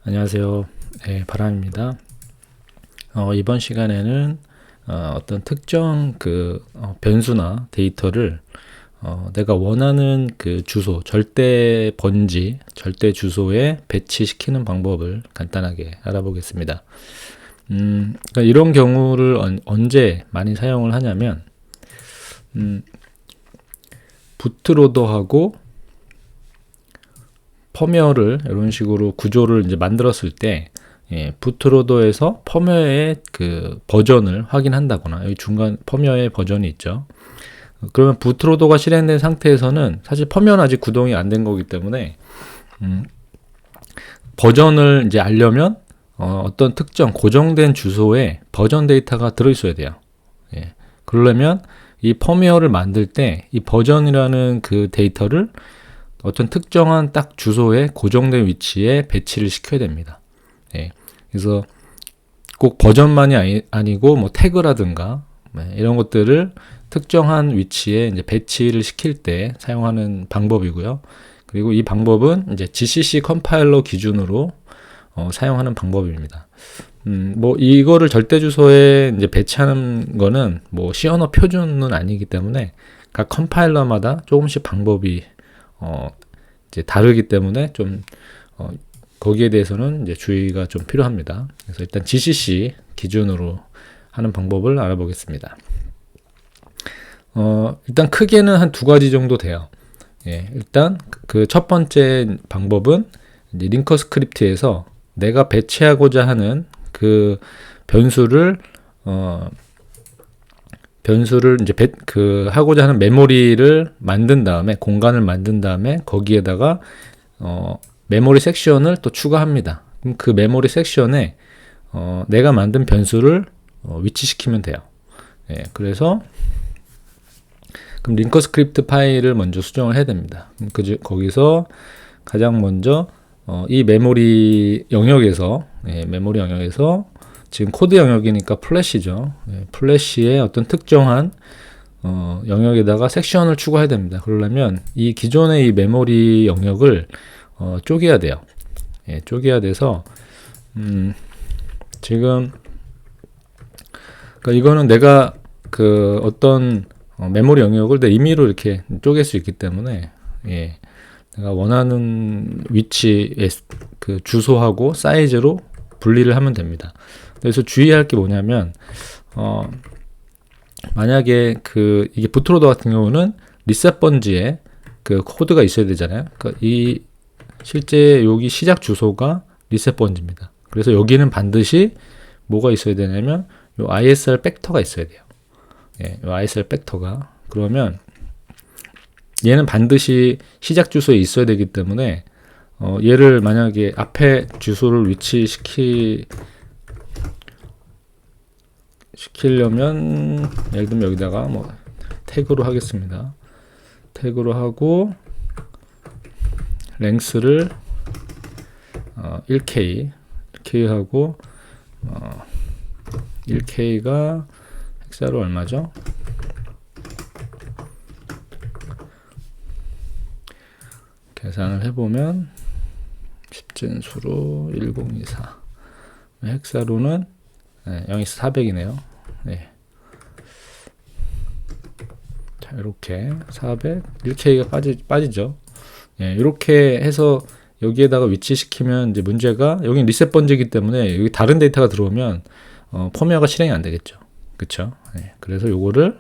안녕하세요. 네, 바람입니다. 이번 시간에는 어떤 특정 변수나 데이터를 내가 원하는 그 주소, 절대 번지, 절대 주소에 배치시키는 방법을 간단하게 알아보겠습니다. 그러니까 이런 경우를 언제 많이 사용을 하냐면, 부트로더하고 펌웨어를 이런 식으로 구조를 이제 만들었을 때, 부트로더에서 펌웨어의 그 버전을 확인한다거나, 여기 중간 펌웨어의 버전이 있죠. 그러면 부트로더가 실행된 상태에서는 사실 펌웨어는 아직 구동이 안 된 거기 때문에, 버전을 이제 알려면 어떤 특정 고정된 주소에 버전 데이터가 들어있어야 돼요. 그러려면 이 펌웨어를 만들 때 이 버전이라는 그 데이터를 어떤 특정한 딱 주소에 고정된 위치에 배치를 시켜야 됩니다. 그래서 꼭 버전만이 아니고 뭐 태그라든가 이런 것들을 특정한 위치에 이제 배치를 시킬 때 사용하는 방법이고요. 그리고 이 방법은 이제 GCC 컴파일러 기준으로 사용하는 방법입니다. 뭐 이거를 절대 주소에 이제 배치하는 거는 뭐 C 언어 표준은 아니기 때문에 각 컴파일러마다 조금씩 방법이 이제 다르기 때문에 좀 거기에 대해서는 이제 주의가 좀 필요합니다. 그래서 일단 GCC 기준으로 하는 방법을 알아보겠습니다. 일단 크게는 한 두 가지 정도 돼요. 일단 그 첫 번째 방법은 이제 링커 스크립트에서 내가 배치하고자 하는 그 변수를 이제 하고자 하는 메모리를 만든 다음에, 공간을 만든 다음에 거기에다가 메모리 섹션을 또 추가합니다. 그럼 그 메모리 sek션에 내가 만든 변수를 위치시키면 돼요. 그래서 그럼 링커 스크립트 파일을 먼저 수정을 해야 됩니다. 거기서 가장 먼저 이 메모리 영역에서 지금 코드 영역이니까 플래시죠. 플래시의 어떤 특정한 영역에다가 섹션을 추가해야 됩니다. 그러려면 이 기존의 이 메모리 영역을 쪼개야 돼요. 쪼개야 돼서 지금 그러니까 이거는 내가 그 어떤 메모리 영역을 내 임의로 이렇게 쪼갤 수 있기 때문에 내가 원하는 위치의 그 주소하고 사이즈로 분리를 하면 됩니다. 그래서 주의할 게 뭐냐면 만약에 이게 부트로더 같은 경우는 리셋 번지에 그 코드가 있어야 되잖아요. 그러니까 실제 여기 시작 주소가 리셋 번지입니다. 그래서 여기는 반드시 뭐가 있어야 되냐면 요 ISR 팩터가 있어야 돼요. 요 ISR 팩터가, 그러면 얘는 반드시 시작 주소에 있어야 되기 때문에 얘를 만약에 앞에 주소를 시키려면 예를 들면 여기다가 뭐 태그로 하겠습니다. 태그로 하고 랭스를 1K 하고 1K가 헥사로 얼마죠? 계산을 해보면 10진수로 1024 헥사로는 0에서 400이네요. 자, 이렇게 400 1K가 빠지죠. 이렇게 해서 여기에다가 위치시키면 이제 문제가, 여기 리셋 번지이기 때문에 여기 다른 데이터가 들어오면 펌웨어가 실행이 안 되겠죠. 그쵸? 그래서 요거를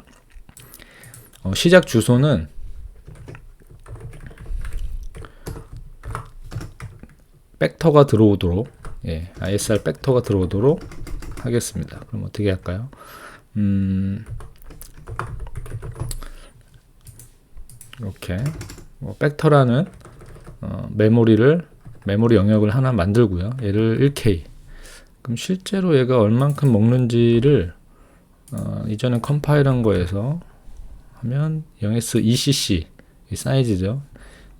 시작 주소는 팩터가 들어오도록, ISR 팩터가 들어오도록 하겠습니다. 그럼 어떻게 할까요? 이렇게 팩터라는 메모리 영역을 하나 만들고요. 얘를 1K. 그럼 실제로 얘가 얼만큼 먹는지를 이전에 컴파일한 거에서 하면 0에서 2cc 이 사이즈죠.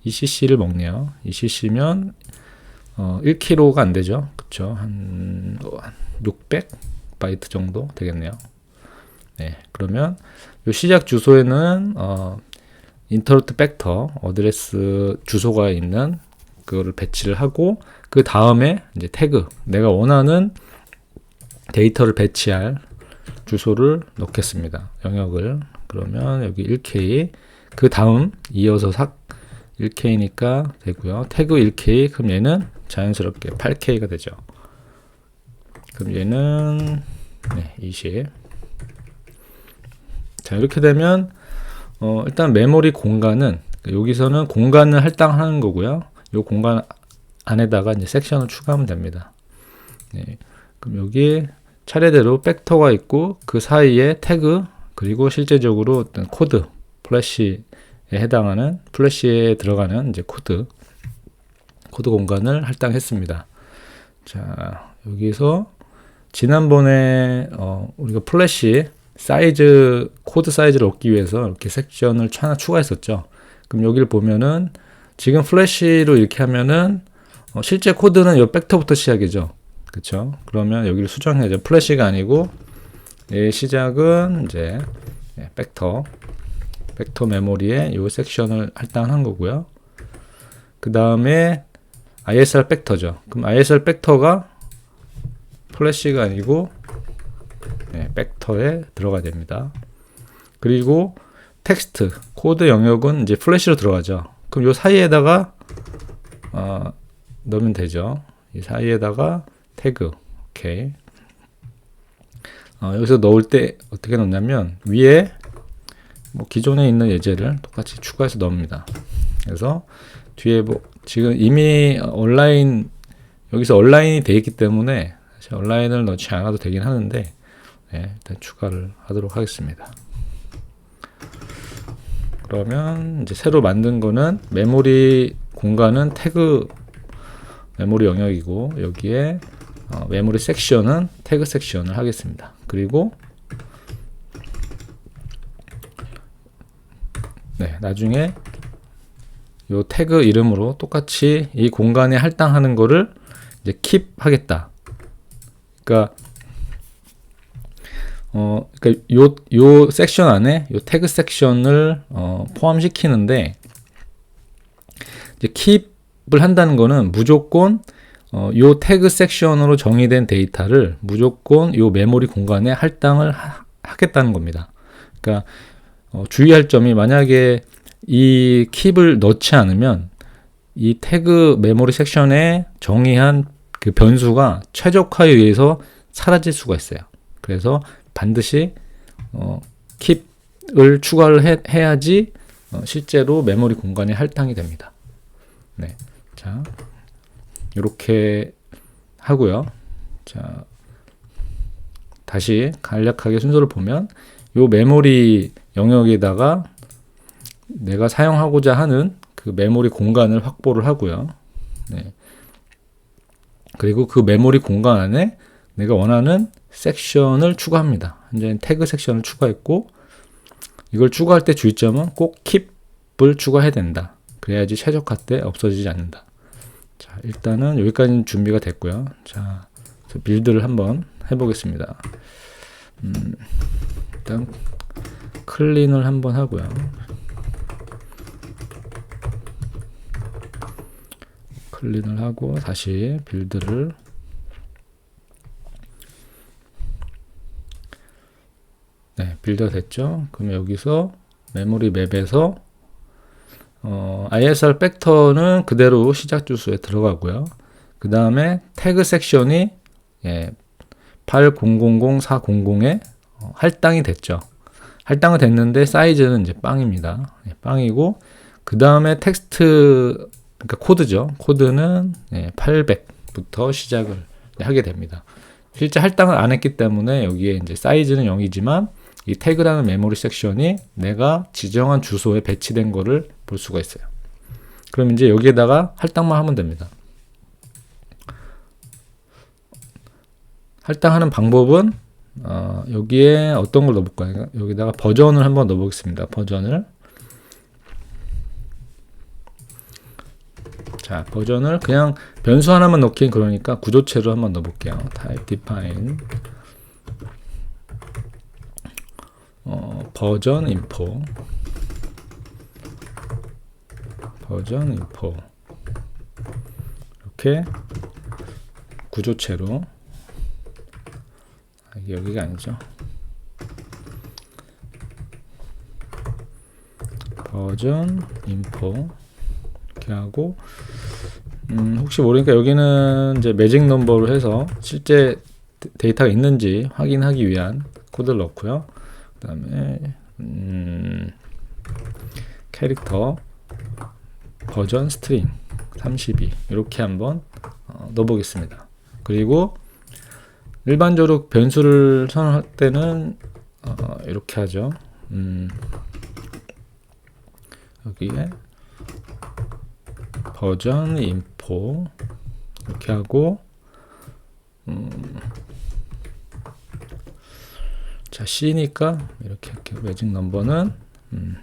2cc를 먹네요. 2cc면 1kg가 안 되죠. 그쵸? 한 600바이트 정도 되겠네요. 그러면 요 시작 주소에는 인터루트 팩터 어드레스 주소가 있는 그거를 배치를 하고 그 다음에 이제 태그 내가 원하는 데이터를 배치할 주소를 넣겠습니다. 영역을 그러면 여기 1K 그 다음 이어서 1K니까 되고요. 태그 1K 그럼 얘는 자연스럽게 8K가 되죠. 그럼 얘는 20. 자 이렇게 되면 일단 메모리 공간은 여기서는 공간을 할당하는 거고요. 이 공간 안에다가 이제 섹션을 추가하면 됩니다. 네. 그럼 여기 차례대로 벡터가 있고 그 사이에 태그 그리고 실제적으로 어떤 코드 플래시에 해당하는 플래시에 들어가는 이제 코드 공간을 할당했습니다. 자 여기서 지난번에 우리가 플래시 사이즈 코드 사이즈를 얻기 위해서 이렇게 섹션을 하나 추가했었죠. 그럼 여기를 보면은 지금 플래시로 이렇게 하면은 실제 코드는 이 벡터부터 시작이죠. 그쵸? 그러면 여기를 수정해야죠. 플래시가 아니고 시작은 이제 벡터 메모리에 이 섹션을 할당한 거고요. 그 다음에 ISR 벡터죠. 그럼 ISR 벡터가 플래시가 아니고 벡터에 들어가야 됩니다. 그리고 텍스트 코드 영역은 이제 플래시로 들어가죠. 그럼 이 사이에다가 넣으면 되죠. 이 사이에다가 태그 오케이. 여기서 넣을 때 어떻게 넣냐면 위에 뭐 기존에 있는 예제를 똑같이 추가해서 넣습니다. 그래서 뒤에 지금 이미 여기서 온라인이 되어 있기 때문에 사실 온라인을 넣지 않아도 되긴 하는데 일단 추가를 하도록 하겠습니다. 그러면 이제 새로 만든 거는 메모리 공간은 태그 메모리 영역이고 여기에 메모리 섹션은 태그 섹션을 하겠습니다. 그리고 나중에 요 태그 이름으로 똑같이 이 공간에 할당하는 거를 이제 keep 하겠다. 그러니까 요 섹션 안에 요 태그 섹션을 포함시키는데 이제 keep을 한다는 거는 무조건 요 태그 섹션으로 정의된 데이터를 무조건 요 메모리 공간에 할당을 하겠다는 겁니다. 그러니까 주의할 점이 만약에 이 keep을 넣지 않으면 이 태그 메모리 섹션에 정의한 그 변수가 최적화에 의해서 사라질 수가 있어요. 그래서 반드시 keep을 추가를 해야지 실제로 메모리 공간에 할당이 됩니다. 자, 이렇게 하고요. 자, 다시 간략하게 순서를 보면 요 메모리 영역에다가 내가 사용하고자 하는 그 메모리 공간을 확보를 하고요. 그리고 그 메모리 공간 안에 내가 원하는 섹션을 추가합니다. 현재 태그 섹션을 추가했고 이걸 추가할 때 주의점은 꼭 keep을 추가해야 된다. 그래야지 최적화 때 없어지지 않는다. 자, 일단은 여기까지는 준비가 됐고요. 자, 빌드를 한번 해보겠습니다. 일단 클린을 한번 하고요. 클린을 하고 다시 빌드를 빌드가 됐죠. 그럼 여기서 메모리 맵에서 ISR 벡터는 그대로 시작 주소에 들어가고요. 그 다음에 태그 섹션이 8000400에 할당이 됐죠. 할당은 됐는데 사이즈는 이제 빵입니다. 빵이고 그 다음에 텍스트 그러니까 코드죠. 코드는 800부터 시작을 하게 됩니다. 실제 할당을 안 했기 때문에 여기에 이제 사이즈는 0이지만 이 태그라는 메모리 섹션이 내가 지정한 주소에 배치된 거를 볼 수가 있어요. 그럼 이제 여기에다가 할당만 하면 됩니다. 할당하는 방법은 여기에 어떤 걸 넣어볼까요? 여기다가 버전을 한번 넣어보겠습니다. 버전을 자 버전을 그냥 변수 하나만 넣긴 그러니까 구조체로 한번 넣어볼게요. type define 버전 info 이렇게 구조체로, 여기가 아니죠. 버전 인포 이렇게 하고, 혹시 모르니까 여기는 이제 매직 넘버로 해서 실제 데이터가 있는지 확인하기 위한 코드를 넣고요. 그 다음에 캐릭터 버전 스트링 32 이렇게 한번 넣어보겠습니다. 그리고 일반적으로 변수를 선언할 때는 이렇게 하죠. 여기에 버전 인포 이렇게 하고, 자 C니까 이렇게 할게요. 매직 넘버는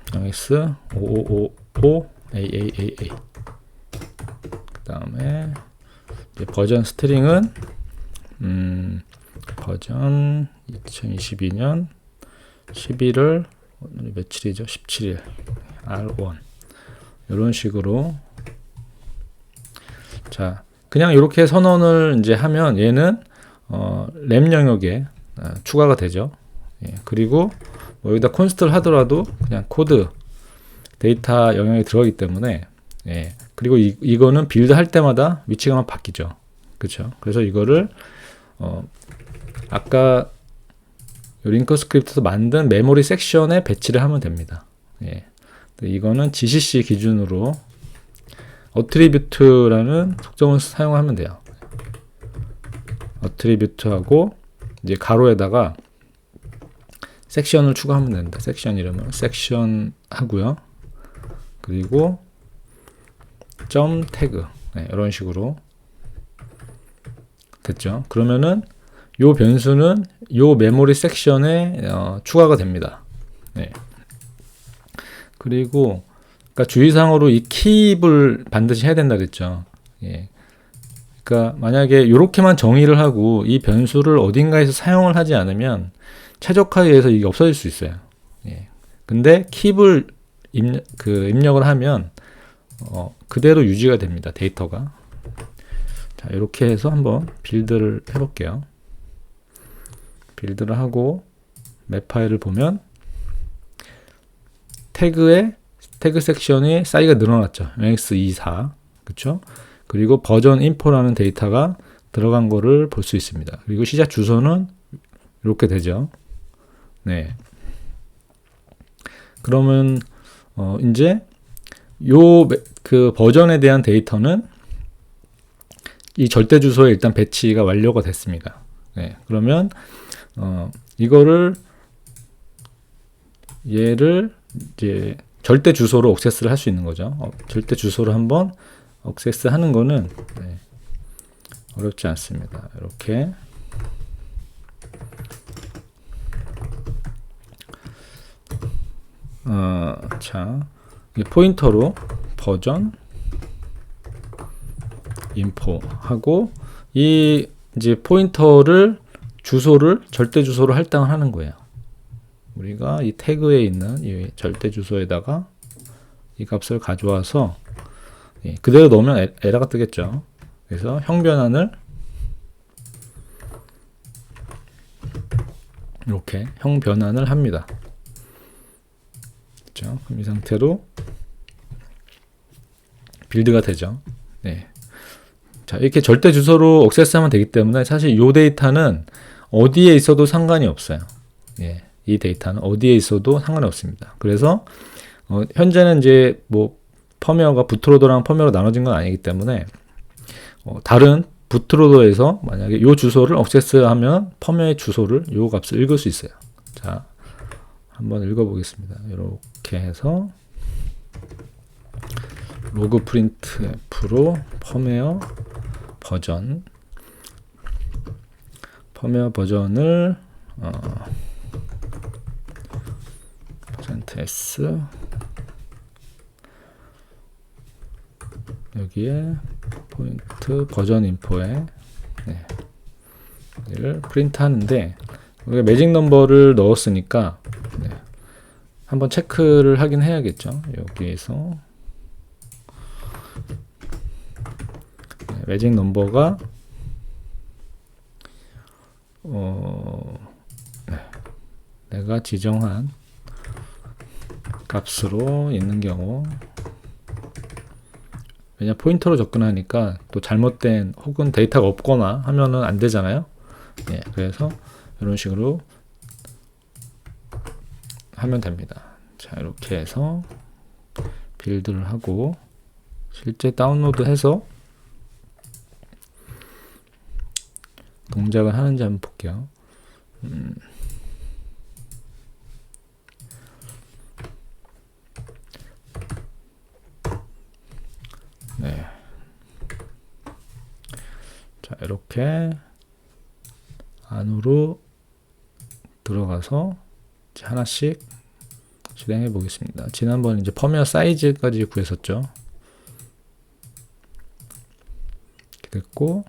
0x5555AAAA. 그 다음에 버전 스트링은 버전 2022년 11월 오늘 며칠이죠? 17일 R1 이런 식으로. 자, 그냥 이렇게 선언을 이제 하면 얘는 램 영역에 추가가 되죠. 예, 그리고 뭐 여기다 콘스트를 하더라도 그냥 코드 데이터 영역에 들어가기 때문에, 예, 그리고 이거는 빌드 할 때마다 위치가 바뀌죠. 그렇죠? 그래서 이거를 아까 링커 스크립트에서 만든 메모리 섹션에 배치를 하면 됩니다. 예, 이거는 GCC 기준으로 어트리뷰트라는 속성을 사용하면 돼요. 어트리뷰트하고 이제 가로에다가 섹션을 추가하면 됩니다. 섹션 이름은 섹션 하고요. 그리고 점 태그, 네, 이런 식으로 됐죠. 그러면은 요 변수는 요 메모리 섹션에 추가가 됩니다. 네. 그리고 그러니까 주의사항으로 이 킵을 반드시 해야 된다 그랬죠. 예. 그러니까 만약에 이렇게만 정의를 하고 이 변수를 어딘가에서 사용을 하지 않으면 최적화에 의해서 이게 없어질 수 있어요. 예. 근데 킵을 입력을 하면 그대로 유지가 됩니다. 데이터가. 자, 이렇게 해서 한번 빌드를 해볼게요. 빌드를 하고 맵 파일을 보면 태그 섹션이 사이즈가 늘어났죠. x24. 그쵸? 그리고 버전 인포라는 데이터가 들어간 거를 볼 수 있습니다. 그리고 시작 주소는 이렇게 되죠. 네. 그러면 이제 그 버전에 대한 데이터는 이 절대 주소에 일단 배치가 완료가 됐습니다. 네. 그러면 얘를 이제 절대 주소로 액세스를 할 수 있는 거죠. 절대 주소로 한번 액세스 하는 거는 어렵지 않습니다. 이렇게 자, 포인터로 버전 인포 하고 이 이제 포인터를 주소를 절대 주소로 할당을 하는 거예요. 우리가 이 태그에 있는 이 절대 주소에다가 이 값을 가져와서 그대로 넣으면 에러가 뜨겠죠. 그래서 형 변환을 이렇게 형 변환을 합니다. 그렇죠? 그럼 이 상태로 빌드가 되죠. 네. 자, 이렇게 절대 주소로 액세스하면 되기 때문에 사실 이 데이터는 어디에 있어도 상관이 없어요. 예. 이 데이터는 어디에 있어도 상관이 없습니다. 그래서 현재는 이제 뭐 펌웨어가 부트로더랑 펌웨어로 나눠진 건 아니기 때문에 다른 부트로더에서 만약에 이 주소를 액세스하면 펌웨어의 주소를 이 값을 읽을 수 있어요. 자, 한번 읽어보겠습니다. 이렇게 해서 로그 프린트 F로 펌웨어 버전을 %s 여기에 포인트 버전 인포에 얘를 프린트 하는데 우리가 매직 넘버를 넣었으니까 한번 체크를 하긴 해야겠죠. 여기에서 매직 넘버가 네. 내가 지정한 값으로 있는 경우, 왜냐 포인터로 접근하니까 또 잘못된 혹은 데이터가 없거나 하면은 안 되잖아요. 예, 그래서 이런 식으로 하면 됩니다. 자, 이렇게 해서 빌드를 하고 실제 다운로드 해서 동작을 하는지 한번 볼게요. 네. 자, 이렇게 안으로 들어가서 이제 하나씩 실행해 보겠습니다. 지난번 이제 펌웨어 사이즈까지 구했었죠. 이렇게 됐고,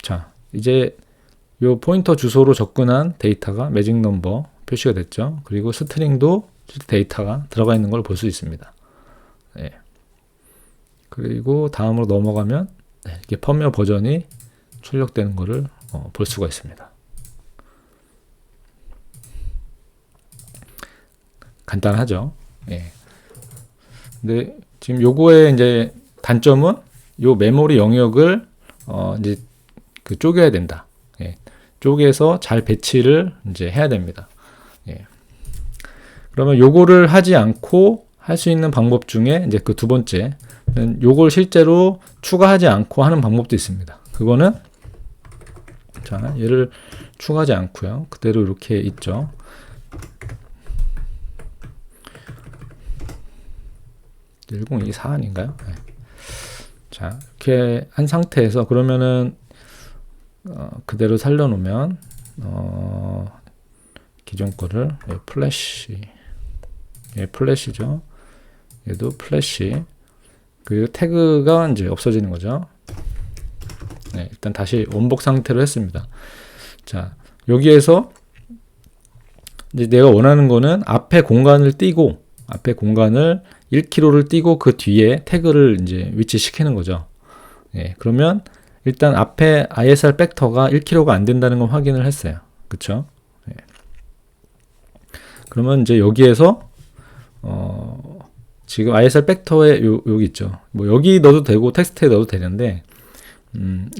자, 이제 요 포인터 주소로 접근한 데이터가 매직 넘버 표시가 됐죠. 그리고 스트링도 데이터가 들어가 있는 걸 볼 수 있습니다. 네. 그리고 다음으로 넘어가면 이렇게 펌웨어 버전이 출력되는 것을 볼 수가 있습니다. 간단하죠. 예. 근데 지금 요거의 이제 단점은 요 메모리 영역을 이제 그 쪼개야 된다. 예. 쪼개서 잘 배치를 이제 해야 됩니다. 예. 그러면 요거를 하지 않고 할 수 있는 방법 중에 이제 그 두 번째, 요걸 실제로 추가하지 않고 하는 방법도 있습니다. 그거는 자, 얘를 추가하지 않고요. 그대로 이렇게 있죠. (1024) 아닌가요? 네. 자, 이렇게 한 상태에서 그러면은 그대로 살려놓으면 기존 거를 플래시, 플래시죠. 얘도 플래시. 그리고 태그가 이제 없어지는 거죠. 네, 일단 다시 원복 상태로 했습니다. 자, 여기에서 이제 내가 원하는 거는 앞에 공간을 띄고, 앞에 공간을 1km를 띄고 그 뒤에 태그를 이제 위치시키는 거죠. 예, 그러면 일단 앞에 ISR 팩터가 1km가 안 된다는 걸 확인을 했어요. 그쵸? 예. 그러면 이제 여기에서 지금 ISR 팩터에 여기 있죠. 뭐 여기 넣어도 되고 텍스트에 넣어도 되는데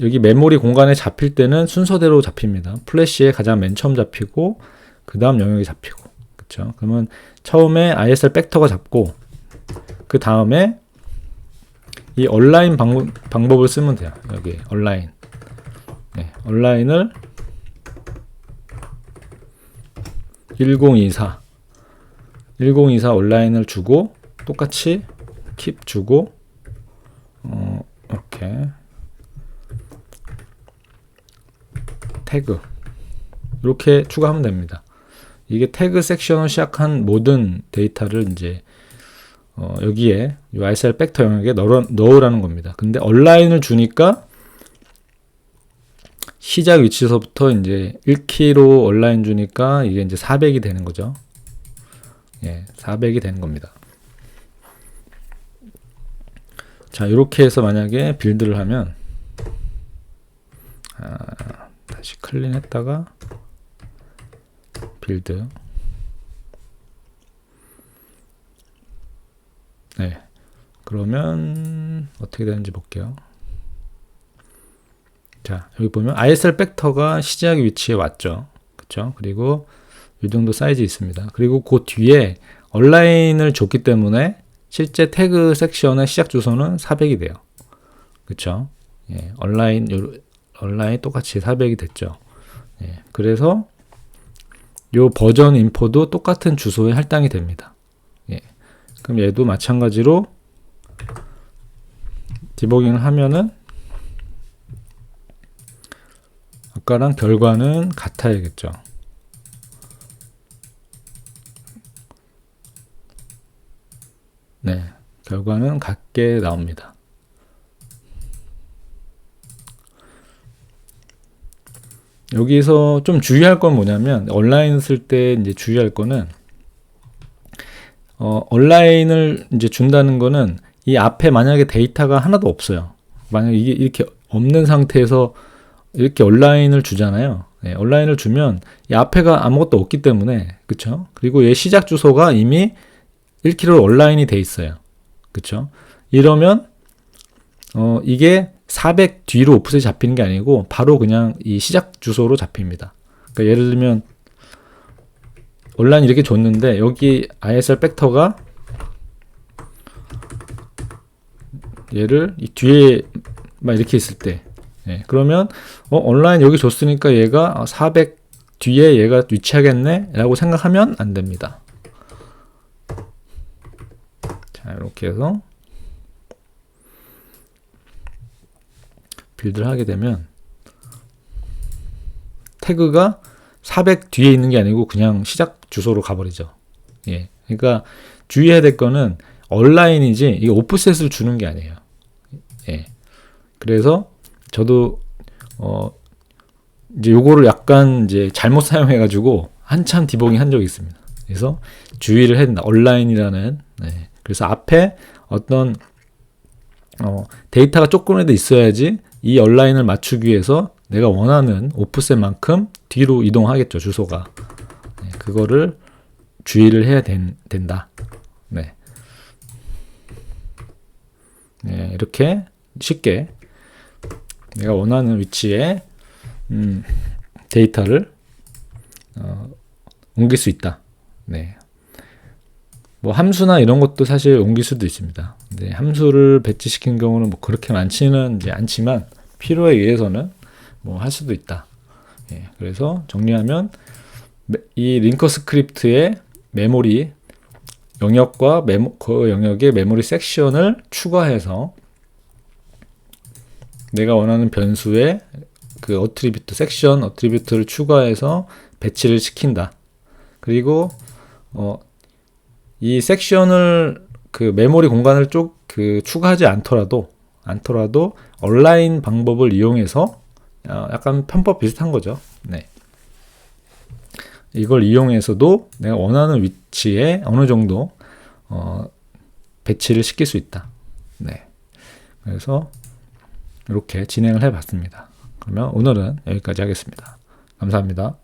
여기 메모리 공간에 잡힐 때는 순서대로 잡힙니다. 플래시에 가장 맨 처음 잡히고 그 다음 영역이 잡히고, 그쵸? 그러면 처음에 ISR 팩터가 잡고 그 다음에 이 얼라인 방법을 쓰면 돼요. 여기 얼라인, 네, 얼라인을 1024 얼라인을 주고 똑같이 keep 주고 이렇게 태그 이렇게 추가하면 됩니다. 이게 태그 섹션을 시작한 모든 데이터를 이제 여기에 이 ISR 팩터 영역에 넣으라는 겁니다. 근데 얼라인을 주니까 시작 위치에서부터 이제 1km 얼라인 주니까 이게 이제 400이 되는 거죠. 예, 400이 되는 겁니다. 자, 이렇게 해서 만약에 빌드를 하면 다시 클린 했다가 빌드, 네, 그러면 어떻게 되는지 볼게요. 자, 여기 보면 ISR 팩터가 시작 위치에 왔죠. 그쵸? 그리고 이 정도 사이즈 있습니다. 그리고 그 뒤에 얼라인을 줬기 때문에 실제 태그 섹션의 시작 주소는 400이 돼요. 그쵸? 예, 얼라인 똑같이 400이 됐죠. 예, 그래서 요 버전 인포도 똑같은 주소에 할당이 됩니다. 예, 그럼 얘도 마찬가지로 디버깅을 하면은 아까랑 결과는 같아야겠죠. 네, 결과는 같게 나옵니다. 여기서 좀 주의할 건 뭐냐면, 온라인 쓸 때 이제 주의할 거는, 온라인을 이제 준다는 거는 이 앞에 만약에 데이터가 하나도 없어요. 만약 이게 이렇게 없는 상태에서 이렇게 온라인을 주잖아요. 네, 온라인을 주면 이 앞에가 아무것도 없기 때문에, 그쵸? 그리고 얘 시작 주소가 이미 1km 온라인이 돼 있어요. 그쵸? 이러면 이게 400 뒤로 오프셋이 잡히는 게 아니고 바로 그냥 이 시작 주소로 잡힙니다. 그러니까 예를 들면 온라인 이렇게 줬는데 여기 ISR 팩터가 얘를 이 뒤에 막 이렇게 있을 때, 예, 그러면 온라인 여기 줬으니까 얘가 400 뒤에 얘가 위치하겠네 라고 생각하면 안 됩니다. 자, 이렇게 해서 빌드를 하게 되면 태그가 400 뒤에 있는 게 아니고 그냥 시작 주소로 가버리죠. 예, 그러니까 주의해야 될 거는 온라인이지 이게 오프셋을 주는 게 아니에요. 예, 그래서 저도 이제 요거를 약간 이제 잘못 사용해가지고 한참 디버깅 한 적이 있습니다. 그래서 주의를 해야 된다. 온라인이라는, 네. 그래서 앞에 어떤 데이터가 조금이라도 있어야지 이 온라인을 맞추기 위해서 내가 원하는 오프셋만큼 뒤로 이동하겠죠, 주소가. 네, 그거를 주의를 해야 된다. 네. 네, 이렇게 쉽게 내가 원하는 위치에 데이터를 옮길 수 있다. 네. 뭐 함수나 이런 것도 사실 옮길 수도 있습니다. 네, 함수를 배치시킨 경우는 뭐 그렇게 많지는 이제 않지만 필요에 의해서는 뭐 할 수도 있다. 예, 그래서 정리하면 이 링커 스크립트의 메모리 영역과 그 영역의 메모리 섹션을 추가해서 내가 원하는 변수에 그 어트리뷰트 섹션 어트리뷰트를 추가해서 배치를 시킨다. 그리고 이 섹션을 그 메모리 공간을 추가하지 않더라도 온라인 방법을 이용해서 약간 편법 비슷한 거죠. 네. 이걸 이용해서도 내가 원하는 위치에 어느 정도 배치를 시킬 수 있다. 네. 그래서 이렇게 진행을 해봤습니다. 그러면 오늘은 여기까지 하겠습니다. 감사합니다.